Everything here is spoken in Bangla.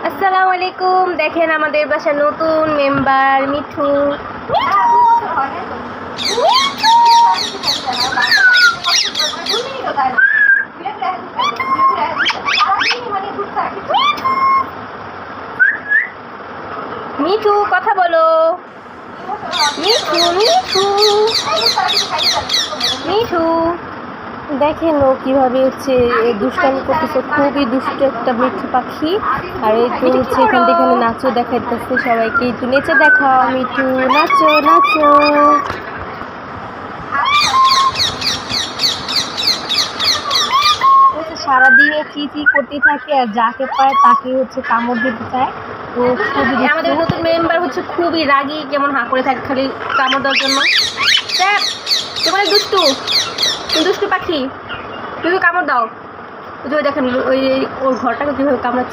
আসসালামু আলাইকুম। দেখেন আমাদের বাসার নতুন মেম্বার মিঠু। মিঠু কথা বলো। মিঠু মিঠু মিঠু দেখেন ও কিভাবে হচ্ছে দুষ্টামি করতেছে, খুবই দুষ্ট একটা মিঠু পাখি। আর এই তো হচ্ছে এখান থেকে নাচও দেখাইতেছে সবাইকে, একটু নেচে দেখাও মিঠু, নাচো নাচো। সারাদিনে কি করতে থাকে আর যাকে পায় তাকে হচ্ছে কামড় দিতে চায়। তো খুবই আমাদের নতুন মেম্বার হচ্ছে খুবই রাগী, কেমন হাঁ করে থাকে খালি কামড় দেওয়ার জন্য। তোমার দুষ্টু দুষ্টু পাখি, তুমি কামড় দাও। ওই দেখেন ওই ওর ঘরটাকে কীভাবে কামড়াচ্ছে।